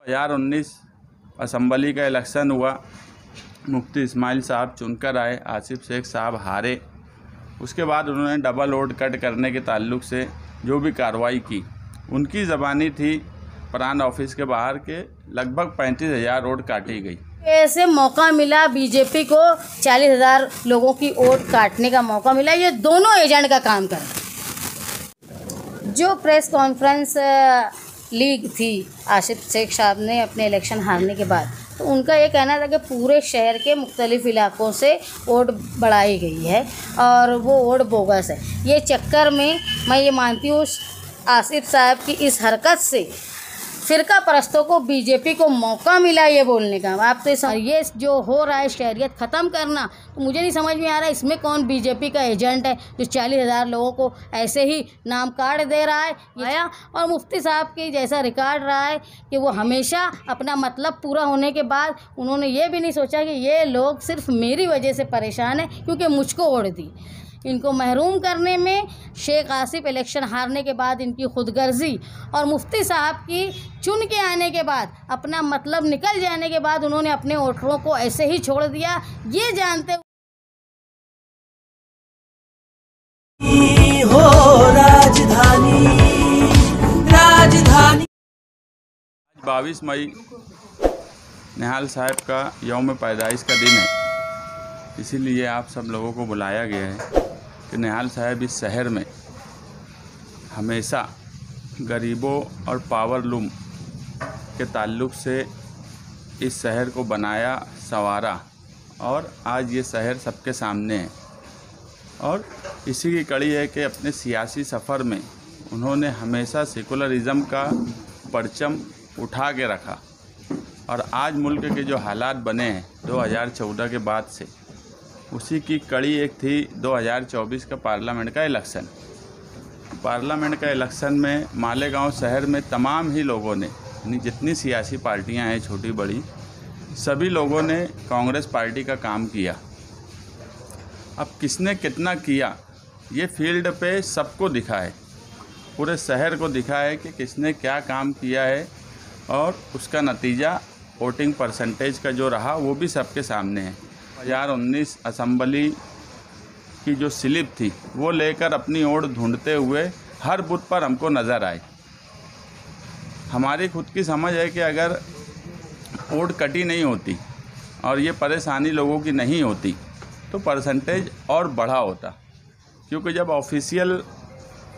2019 assembly का election हुआ। मुफ्ती इस्माइल साहब चुनकर आए, आसिफ शेख साहब हारे। उसके बाद उन्होंने डबल वोट कट करने के ताल्लुक से जो भी कार्रवाई की, उनकी ज़बानी थी प्रांत ऑफिस के बाहर के लगभग 35,000 वोट काटी गई। ऐसे मौका मिला बीजेपी को 40,000 लोगों की वोट काटने का मौका मिला। ये दोनों एजेंट का काम कर। जो प्रेस कॉन्फ्रेंस लीग थी आसिफ शेख साहब ने अपने इलेक्शन हारने के बाद, तो उनका ये कहना था कि पूरे शहर के मुख्तलिफ इलाकों से वोट बढ़ाई गई है और वो वोट बोगस है। ये चक्कर में मैं ये मानती हूँ आसिफ साहब की इस हरकत से फ़िरका परस्तों को बीजेपी को मौका मिला ये बोलने का। आप तो ये जो हो रहा है शहरियत ख़त्म करना, तो मुझे नहीं समझ में आ रहा है इसमें कौन बीजेपी का एजेंट है जो 40,000 लोगों को ऐसे ही नाम कार्ड दे रहा है। आया और मुफ्ती साहब की जैसा रिकॉर्ड रहा है कि वो हमेशा अपना मतलब पूरा होने के बाद उन्होंने ये भी नहीं सोचा कि ये लोग सिर्फ मेरी वजह से परेशान है क्योंकि मुझको वोट दी। इनको महरूम करने में शेख आसिफ इलेक्शन हारने के बाद इनकी खुदगर्जी और मुफ्ती साहब की चुन के आने के बाद अपना मतलब निकल जाने के बाद उन्होंने अपने वोटरों को ऐसे ही छोड़ दिया। ये जानते हो राजधानी 22 मई निहाल साहब का यौम पैदाइश का दिन है, इसीलिए आप सब लोगों को बुलाया गया है कि निहाल साहब इस शहर में हमेशा गरीबों और पावरलूम के ताल्लुक़ से इस शहर को बनाया, संवारा और आज ये शहर सबके सामने है। और इसी की कड़ी है कि अपने सियासी सफ़र में उन्होंने हमेशा सेकुलरिज़म का परचम उठा के रखा। और आज मुल्क के जो हालात बने हैं 2014 के बाद से, उसी की कड़ी एक थी 2024 का पार्लियामेंट का इलेक्शन। पार्लियामेंट का इलेक्शन में मालेगांव शहर में तमाम ही लोगों ने, जितनी सियासी पार्टियां हैं छोटी बड़ी, सभी लोगों ने कांग्रेस पार्टी का काम किया। अब किसने कितना किया ये फील्ड पे सबको दिखा है, पूरे शहर को दिखा है कि किसने क्या काम किया है और उसका नतीजा वोटिंग परसेंटेज का जो रहा वो भी सबके सामने है। 2019 असम्बली की जो स्लिप थी वो लेकर अपनी ओर ढूंढते हुए हर बूथ पर हमको नज़र आए। हमारी खुद की समझ है कि अगर वोट कटी नहीं होती और ये परेशानी लोगों की नहीं होती तो परसेंटेज और बढ़ा होता, क्योंकि जब ऑफिशियल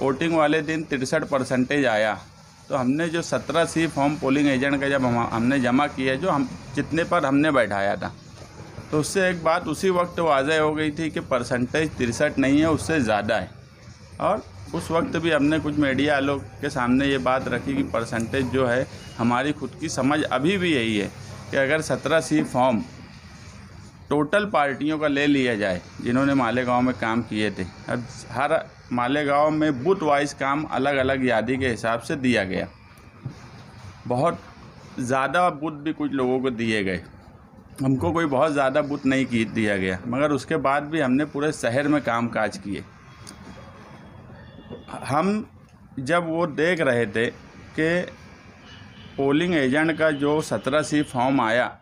वोटिंग वाले दिन 63% आया तो हमने जो 17 सी फॉर्म पोलिंग एजेंट का जब हमने जमा किया, जो हम जितने पर हमने बैठाया था, तो उससे एक बात उसी वक्त वाज़ह हो गई थी कि परसेंटेज 63 नहीं है, उससे ज़्यादा है। और उस वक्त भी हमने कुछ मीडिया लोग के सामने ये बात रखी कि परसेंटेज जो है, हमारी खुद की समझ अभी भी यही है कि अगर 17 सी फॉर्म टोटल पार्टियों का ले लिया जाए जिन्होंने मालेगांव में काम किए थे, अब हर मालेगांव में बूथ वाइज काम अलग अलग यादी के हिसाब से दिया गया। बहुत ज़्यादा बूथ भी कुछ लोगों को दिए गए, हमको कोई बहुत ज़्यादा बूथ नहीं दिया गया, मगर उसके बाद भी हमने पूरे शहर में कामकाज किए। हम जब वो देख रहे थे कि पोलिंग एजेंट का जो 17 सी फॉर्म आया,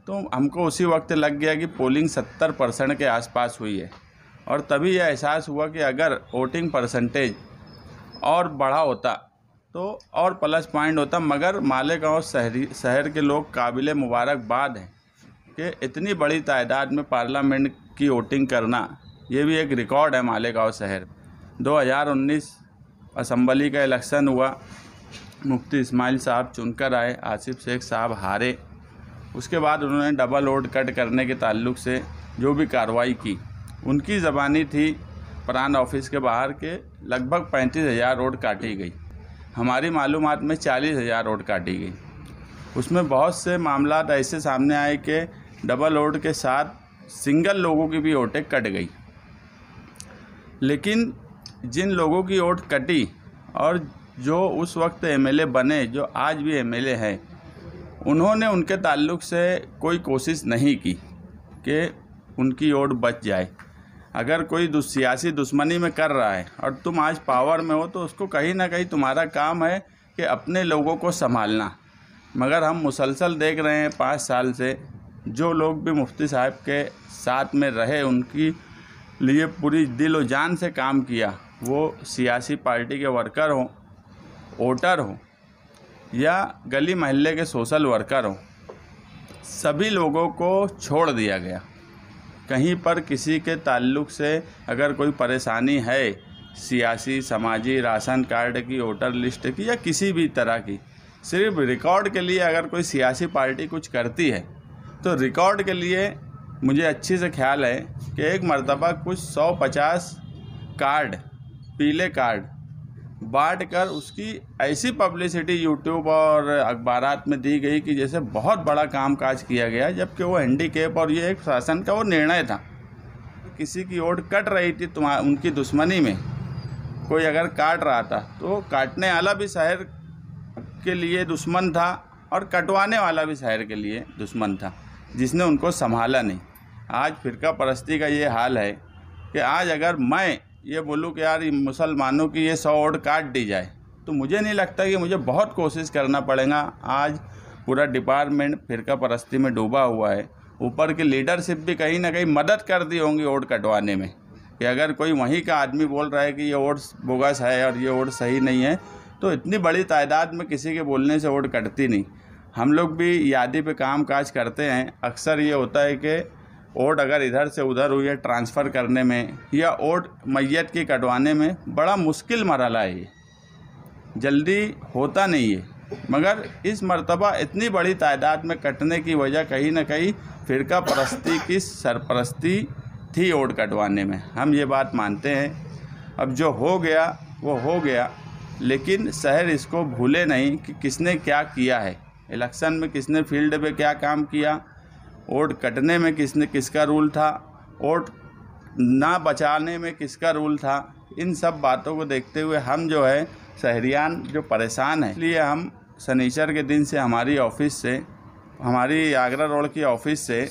तो हमको उसी वक्त लग गया कि पोलिंग 70% के आसपास हुई है। और तभी यह एहसास हुआ कि अगर वोटिंग परसेंटेज और बढ़ा होता तो और प्लस पॉइंट होता। मगर मालेगांव शहर के लोग काबिल मुबारकबाद हैं कि इतनी बड़ी तादाद में पार्लियामेंट की वोटिंग करना, ये भी एक रिकॉर्ड है मालेगांव शहर। 2019 असम्बली का इलेक्शन हुआ, मुफ्ती इस्माइल साहब चुनकर आए, आसिफ शेख साहब हारे। उसके बाद उन्होंने डबल वोट कट करने के ताल्लुक से जो भी कार्रवाई की, उनकी ज़बानी थी प्रांत ऑफिस के बाहर के लगभग 35,000 वोट काटी गई। हमारी मालूमात में 40,000 वोट काटी गई। उसमें बहुत से मामलात ऐसे सामने आए कि डबल वोट के साथ सिंगल लोगों की भी वोटें कट गई। लेकिन जिन लोगों की वोट कटी और जो उस वक्त एमएलए बने, जो आज भी एमएलए हैं, उन्होंने उनके ताल्लुक़ से कोई कोशिश नहीं की कि उनकी वोट बच जाए। अगर कोई सियासी दुश्मनी में कर रहा है और तुम आज पावर में हो, तो उसको कहीं ना कहीं तुम्हारा काम है कि अपने लोगों को संभालना। मगर हम मुसलसल देख रहे हैं 5 साल से, जो लोग भी मुफ्ती साहब के साथ में रहे, उनकी लिए पूरी दिल और जान से काम किया, वो सियासी पार्टी के वर्कर हों, वोटर हों या गली मोहल्ले के सोशल वर्कर हों, सभी लोगों को छोड़ दिया गया। कहीं पर किसी के ताल्लुक़ से अगर कोई परेशानी है, सियासी, समाजी, राशन कार्ड की, वोटर लिस्ट की या किसी भी तरह की, सिर्फ रिकॉर्ड के लिए अगर कोई सियासी पार्टी कुछ करती है तो रिकॉर्ड के लिए मुझे अच्छी से ख्याल है कि एक मर्तबा कुछ 150 कार्ड, पीले कार्ड बांट कर उसकी ऐसी पब्लिसिटी यूट्यूब और अखबारात में दी गई कि जैसे बहुत बड़ा कामकाज किया गया, जबकि वो हैंडीकैप और ये एक शासन का वो निर्णय था। किसी की वोट कट रही थी उनकी दुश्मनी में, कोई अगर काट रहा था तो काटने वाला भी शहर के लिए दुश्मन था और कटवाने वाला भी शहर के लिए दुश्मन था, जिसने उनको संभाला नहीं। आज फ़िरका परस्ती का ये हाल है कि आज अगर मैं ये बोलूँ कि यार मुसलमानों की ये 100 वोट काट दी जाए, तो मुझे नहीं लगता कि मुझे बहुत कोशिश करना पड़ेगा। आज पूरा डिपार्टमेंट फ़िरका परस्ती में डूबा हुआ है। ऊपर की लीडरशिप भी कहीं ना कहीं मदद कर दी होंगी वोट कटवाने में, कि अगर कोई वहीं का आदमी बोल रहा है कि ये वोट बोगस है और ये वोट सही नहीं है, तो इतनी बड़ी तादाद में किसी के बोलने से वोट कटती नहीं। हम लोग भी यादी पे काम काज करते हैं। अक्सर ये होता है कि वोट अगर इधर से उधर हुई है ट्रांसफ़र करने में या वोट मैयत की कटवाने में बड़ा मुश्किल मरहला है, ये जल्दी होता नहीं है। मगर इस मर्तबा इतनी बड़ी तादाद में कटने की वजह कहीं ना कहीं फ़िरका परस्ती की सरपरस्ती थी वोट कटवाने में। हम ये बात मानते हैं। अब जो हो गया वो हो गया, लेकिन शहर इसको भूले नहीं कि किसने क्या किया है। इलेक्शन में किसने फील्ड पे क्या काम किया, वोट कटने में किसका रूल था, वोट ना बचाने में किसका रूल था। इन सब बातों को देखते हुए हम जो है शहरियान जो परेशान है, इसलिए हम शनिचर के दिन से हमारी ऑफिस से, हमारी आगरा रोड की ऑफिस से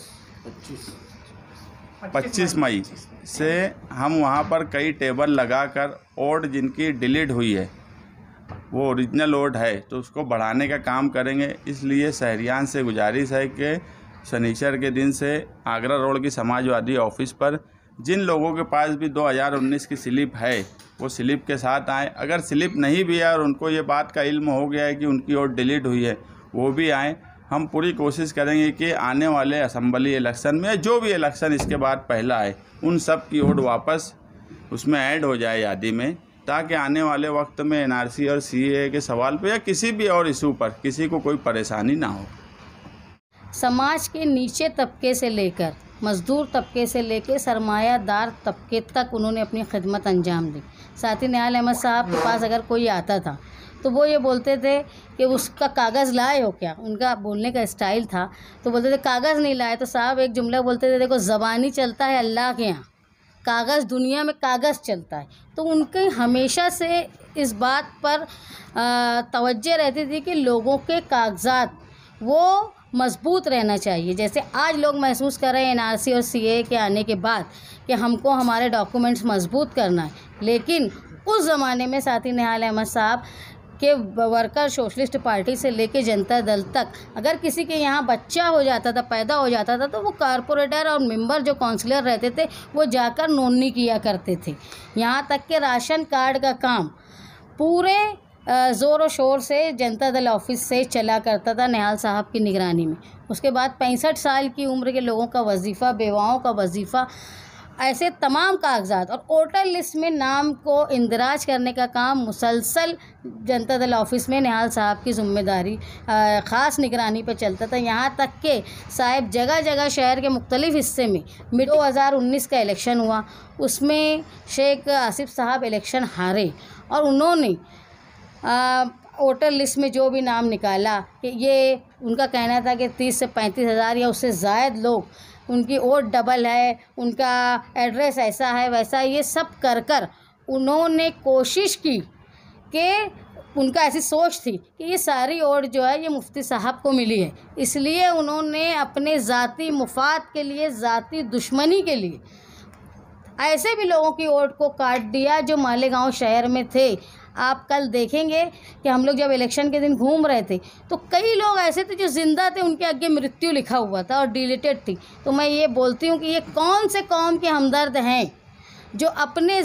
25 मई से हम वहाँ पर कई टेबल लगाकर वोट जिनकी डिलीट हुई है, वो ओरिजिनल वोट है, तो उसको बढ़ाने का काम करेंगे। इसलिए शहरियान से गुजारिश है कि शनिचर के दिन से आगरा रोड की समाजवादी ऑफिस पर जिन लोगों के पास भी 2019 की स्लिप है, वो स्लिप के साथ आएँ। अगर स्लिप नहीं भी है और उनको ये बात का इल्म हो गया है कि उनकी वोट डिलीट हुई है, वो भी आएँ। हम पूरी कोशिश करेंगे कि आने वाले असेंबली इलेक्शन में, जो भी इलेक्शन इसके बाद पहला है, उन सब की वोट वापस उसमें ऐड हो जाए यादी में, ताकि आने वाले वक्त में एनआरसी और सीए के सवाल पे या किसी भी और इशू पर किसी को कोई परेशानी ना हो। समाज के नीचे तबके से लेकर मज़दूर तबके से लेकर सरमायादार तबके तक उन्होंने अपनी खिदमत अंजाम दी। साथ ही निहाल अहमद साहब के पास अगर कोई आता था तो वो ये बोलते थे कि उसका कागज़ लाए हो क्या, उनका बोलने का स्टाइल था। तो बोलते थे कागज़ नहीं लाए, तो साहब एक जुमला बोलते थे, देखो ज़बानी चलता है अल्लाह के यहाँ, कागज़ दुनिया में कागज़ चलता है। तो उनके हमेशा से इस बात पर तवज्जो रहती थी कि लोगों के कागजात वो मजबूत रहना चाहिए। जैसे आज लोग महसूस कर रहे हैं एनआरसी और सीए के आने के बाद कि हमको हमारे डॉक्यूमेंट्स मजबूत करना है, लेकिन उस ज़माने में साथी निहाल अहमद साहब के वर्कर सोशलिस्ट पार्टी से लेके जनता दल तक अगर किसी के यहाँ बच्चा हो जाता था, पैदा हो जाता था, तो वो कारपोरेटर और मेंबर जो काउंसलर रहते थे वो जाकर नोटनी किया करते थे। यहाँ तक कि राशन कार्ड का काम पूरे ज़ोर और शोर से जनता दल ऑफिस से चला करता था निहाल साहब की निगरानी में। उसके बाद 65 साल की उम्र के लोगों का वजीफ़ा, बेवाओं का वजीफ़ा, ऐसे तमाम कागजात और वोटर लिस्ट में नाम को इंदराज करने का काम मुसलसल जनता दल ऑफिस में निहाल साहब की ज़िम्मेदारी ख़ास निगरानी पर चलता था। यहाँ तक कि साहब जगह जगह शहर के मुख्तलिफ़ हिस्से में 2019 का इलेक्शन हुआ, उसमें शेख आसिफ साहब इलेक्शन हारे और उन्होंने वोटर लिस्ट में जो भी नाम निकाला कि ये उनका कहना था कि 30 से 35 हज़ार या उससे ज़ायद लोग, उनकी वोट डबल है, उनका एड्रेस ऐसा है वैसा है, ये सब कर उन्होंने कोशिश की कि उनका ऐसी सोच थी कि ये सारी वोट जो है ये मुफ्ती साहब को मिली है, इसलिए उन्होंने अपने ज़ाती मुफाद के लिए, ज़ाती दुश्मनी के लिए ऐसे भी लोगों की वोट को काट दिया जो मालेगांव शहर में थे। आप कल देखेंगे कि हम लोग जब इलेक्शन के दिन घूम रहे थे तो कई लोग ऐसे थे जो जिंदा थे, उनके आगे मृत्यु लिखा हुआ था और डिलीटेड थी। तो मैं ये बोलती हूँ कि ये कौन से कौम के हमदर्द हैं जो अपने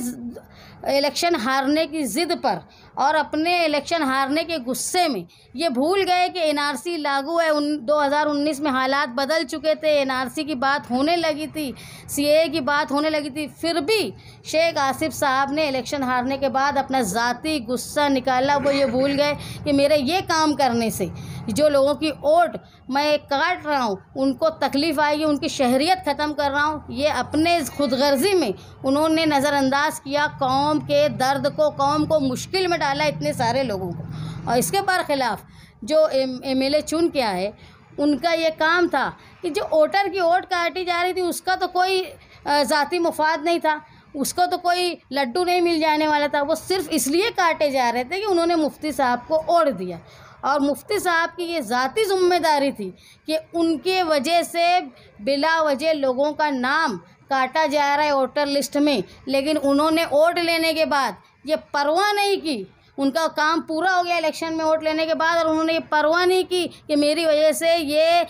इलेक्शन हारने की ज़िद पर और अपने इलेक्शन हारने के गुस्से में ये भूल गए कि एनआरसी लागू है। 2019 में हालात बदल चुके थे, एनआरसी की बात होने लगी थी, सीएए की बात होने लगी थी, फिर भी शेख आसिफ साहब ने इलेक्शन हारने के बाद अपना ज़ाती गुस्सा निकाला। वो ये भूल गए कि मेरे ये काम करने से जो लोगों की वोट मैं काट रहा हूँ उनको तकलीफ़ आएगी, उनकी शहरियत ख़त्म कर रहा हूँ। ये अपने खुदगर्जी में उन्होंने नज़रअंदाज किया कौम के दर्द को, कौम को मुश्किल में डाला इतने सारे लोगों को। और इसके बरखिलाफ़ जो एमएलए चुन के आए उनका ये काम था कि जो वोटर की वोट काटी जा रही थी उसका तो कोई ज़ाती मुफाद नहीं था, उसको तो कोई लड्डू नहीं मिल जाने वाला था। वो सिर्फ इसलिए काटे जा रहे थे कि उन्होंने मुफ्ती साहब को वोट दिया और मुफ्ती साहब की ये ज़ाती ज़िम्मेदारी थी कि उनके वजह से बिला वजह लोगों का नाम काटा जा रहा है वोटर लिस्ट में, लेकिन उन्होंने वोट लेने के बाद ये परवाह नहीं की। उनका काम पूरा हो गया इलेक्शन में वोट लेने के बाद और उन्होंने ये परवाह नहीं की कि मेरी वजह से ये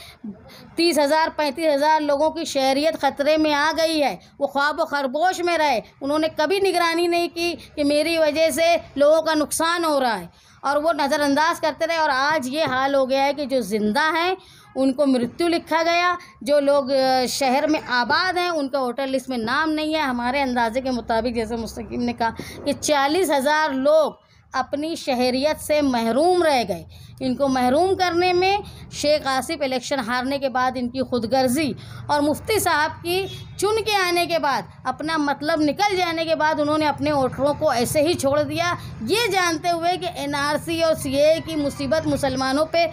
30,000 35,000 लोगों की शहरियत ख़तरे में आ गई है। वो ख्वाब व खरगोश में रहे, उन्होंने कभी निगरानी नहीं की कि मेरी वजह से लोगों का नुकसान हो रहा है और वो नज़रअंदाज करते रहे। और आज ये हाल हो गया है कि जो ज़िंदा हैं उनको मृत्यु लिखा गया, जो लोग शहर में आबाद हैं उनका वोटर लिस्ट में नाम नहीं है। हमारे अंदाजे के मुताबिक जैसे मुस्तकीम ने कहा कि 40,000 लोग अपनी शहरियत से महरूम रह गए। इनको महरूम करने में शेख आसिफ इलेक्शन हारने के बाद इनकी खुदगर्जी और मुफ्ती साहब की चुन के आने के बाद अपना मतलब निकल जाने के बाद उन्होंने अपने वोटरों को ऐसे ही छोड़ दिया, ये जानते हुए कि एनआरसी और सीएए की मुसीबत मुसलमानों पे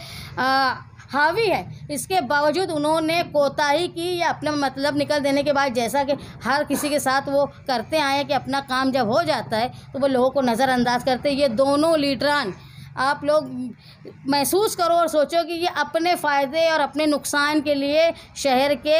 हावी है। इसके बावजूद उन्होंने कोताही की या अपना मतलब निकल देने के बाद, जैसा कि हर किसी के साथ वो करते आए हैं कि अपना काम जब हो जाता है तो वो लोगों को नज़रअंदाज करते हैं। ये दोनों लीडरान आप लोग महसूस करो और सोचो कि ये अपने फ़ायदे और अपने नुकसान के लिए शहर के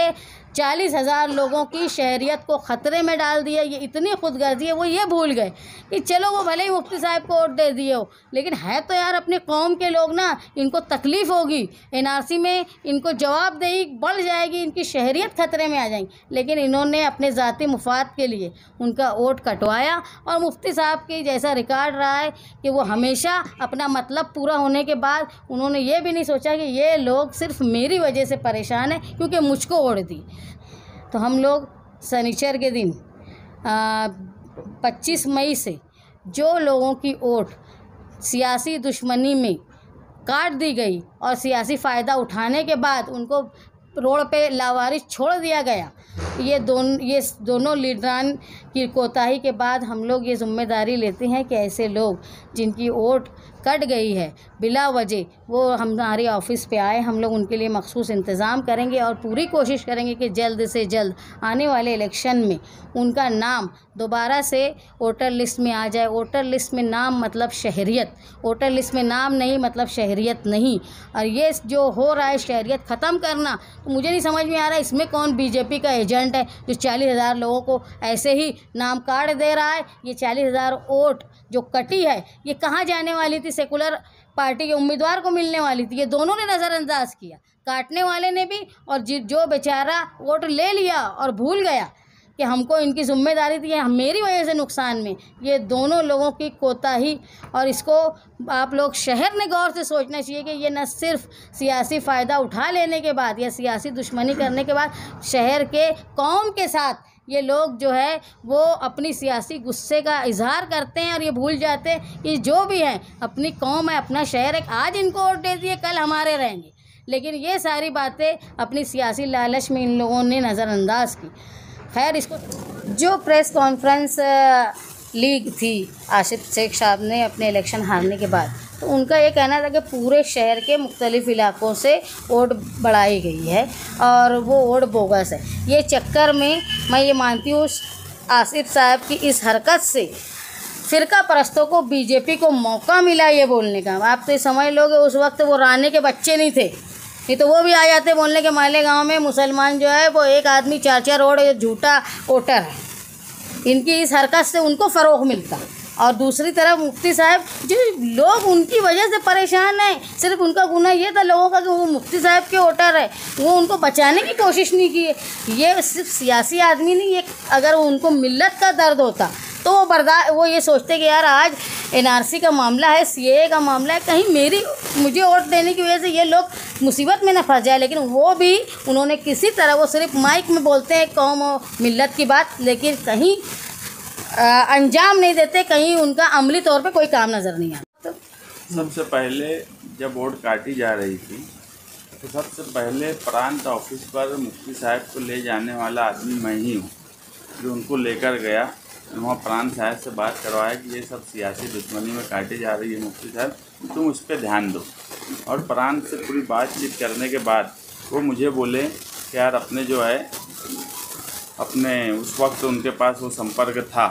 40,000 लोगों की शहरियत को ख़तरे में डाल दिया। ये इतनी खुदगर्जी है, वो ये भूल गए कि चलो वो भले ही मुफ्ती साहब को वोट दे दिए हो, लेकिन है तो यार अपने कौम के लोग ना, इनको तकलीफ़ होगी, एनआरसी में इनको जवाबदेही बढ़ जाएगी, इनकी शहरियत ख़तरे में आ जाएगी। लेकिन इन्होंने अपने ज़ाती मुफाद के लिए उनका वोट कटवाया और मुफ्ती साहब की जैसा रिकॉर्ड रहा है कि वो हमेशा अपना मतलब पूरा होने के बाद उन्होंने ये भी नहीं सोचा कि ये लोग सिर्फ मेरी वजह से परेशान हैं क्योंकि मुझको वोट दी। तो हम लोग शनिचर के दिन 25 मई से जो लोगों की वोट सियासी दुश्मनी में काट दी गई और सियासी फ़ायदा उठाने के बाद उनको रोड पे लावारिस छोड़ दिया गया, ये दोनों लीडरान की कोताही के बाद हम लोग ये जिम्मेदारी लेते हैं कि ऐसे लोग जिनकी वोट कट गई है बिला वजह, वो हमारे ऑफिस पे आए। हम लोग उनके लिए मखसूस इंतज़ाम करेंगे और पूरी कोशिश करेंगे कि जल्द से जल्द आने वाले इलेक्शन में उनका नाम दोबारा से वोटर लिस्ट में आ जाए। वोटर लिस्ट में नाम मतलब शहरियत, वोटर लिस्ट में नाम नहीं मतलब शहरियत नहीं। और ये जो हो रहा है शहरियत ख़त्म करना, तो मुझे नहीं समझ में आ रहा है इसमें कौन बीजेपी का एजेंट है जो 40,000 लोगों को ऐसे ही नाम काट दे रहा है। ये 40,000 वोट जो कटी है ये कहाँ जाने वाली थी? सेकुलर पार्टी के उम्मीदवार को मिलने वाली थी। ये दोनों ने नज़रअंदाज किया, काटने वाले ने भी और जो बेचारा वोट ले लिया और भूल गया कि हमको इनकी जिम्मेदारी थी, मेरी वजह से नुकसान में, ये दोनों लोगों की कोताही। और इसको आप लोग शहर ने गौर से सोचना चाहिए कि ये न सिर्फ सियासी फ़ायदा उठा लेने के बाद या सियासी दुश्मनी करने के बाद शहर के कौम के साथ ये लोग जो है वो अपनी सियासी गुस्से का इजहार करते हैं और ये भूल जाते हैं कि जो भी है अपनी कौम है, अपना शहर है। आज इनको वोट दे दिए कल हमारे रहेंगे, लेकिन ये सारी बातें अपनी सियासी लालच में इन लोगों ने नज़रअंदाज की। खैर, इसको जो प्रेस कॉन्फ्रेंस लीग थी आसिफ शेख साहब ने अपने इलेक्शन हारने के बाद, तो उनका ये कहना था कि पूरे शहर के मुख्तलिफ़ इलाकों से वोट बढ़ाई गई है और वो वोट बोगस है। ये चक्कर में मैं ये मानती हूँ आसिफ साहब की इस हरकत से फ़िरका परस्तों को, बीजेपी को मौका मिला ये बोलने का। आप तो ये समझ लोगे उस वक्त वो राणे के बच्चे नहीं थे, नहीं तो वो भी आ जाते बोलने के माले गांव में मुसलमान जो है वो एक आदमी 4-4 वोट, झूठा वोटर है। इनकी इस हरकत से उनको फ़रोग़ मिलता। और दूसरी तरफ मुफ्ती साहब, जो लोग उनकी वजह से परेशान हैं, सिर्फ उनका गुनाह ये था लोगों का कि वो मुफ्ती साहब के वोटर है, वो उनको बचाने की कोशिश नहीं की है। ये सिर्फ सियासी आदमी नहीं, ये अगर उनको मिल्लत का दर्द होता तो वो ये सोचते कि यार आज NRC का मामला है, CAA का मामला है, कहीं मुझे वोट देने की वजह से ये लोग मुसीबत में न फंस जाए। लेकिन वो भी उन्होंने किसी तरह, वो सिर्फ माइक में बोलते हैं कौम और मिल्लत की बात, लेकिन कहीं अंजाम नहीं देते, कहीं उनका अमली तौर पे कोई काम नज़र नहीं आता। सबसे पहले जब वोट काटी जा रही थी तो सबसे पहले प्रांत ऑफिस पर मुफ्ती साहब को ले जाने वाला आदमी मैं ही हूँ, जो उनको लेकर गया, वहाँ प्रांत साहब से बात करवाया कि ये सब सियासी दुश्मनी में काटी जा रही है मुफ्ती साहब, तुम उस पर ध्यान दो। और प्रांत से पूरी बातचीत करने के बाद वो मुझे बोले कि यार अपने जो है अपने उस वक्त उनके पास वो संपर्क था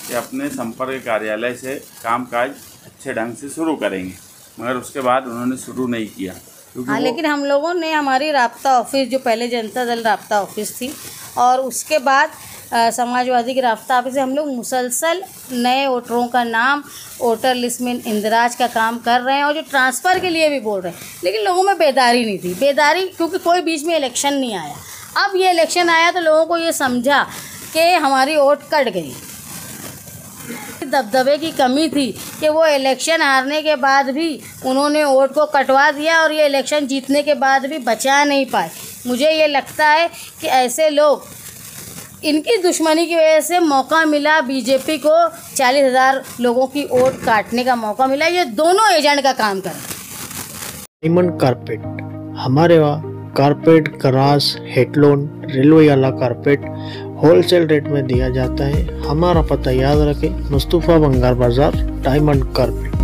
कि अपने संपर्क कार्यालय से कामकाज अच्छे ढंग से शुरू करेंगे, मगर उसके बाद उन्होंने शुरू नहीं किया। हाँ, लेकिन हम लोगों ने हमारी राब्ता ऑफिस, जो पहले जनता दल राब्ता ऑफिस थी, और उसके बाद समाजवादी की राब्ता ऑफिस से हम लोग मुसलसल नए वोटरों का नाम वोटर लिस्ट में इंदराज का काम कर रहे हैं, और जो ट्रांसफ़र के लिए भी बोल रहे हैं। लेकिन लोगों में बेदारी नहीं थी, बेदारी क्योंकि कोई बीच में इलेक्शन नहीं आया। अब ये इलेक्शन आया तो लोगों को ये समझा कि हमारी वोट कट गई। दबदबे की कमी थी कि वो इलेक्शन हारने के बाद भी उन्होंने वोट को कटवा दिया, और ये इलेक्शन जीतने के बाद भी बचा नहीं पाए। मुझे ये लगता है कि ऐसे लोग, इनकी दुश्मनी की वजह से मौका मिला बीजेपी को, 40,000 लोगों की वोट काटने का मौका मिला। ये दोनों एजेंट का काम करें। डायमंड कारपेट, हमारे वहाँ कारपेट, ग्रास, हेडलोन, रेलवे वाला कारपेट होलसेल रेट में दिया जाता है। हमारा पता याद रखें, मुस्तफ़ा बंगार बाज़ार, डायमंड कारपेट।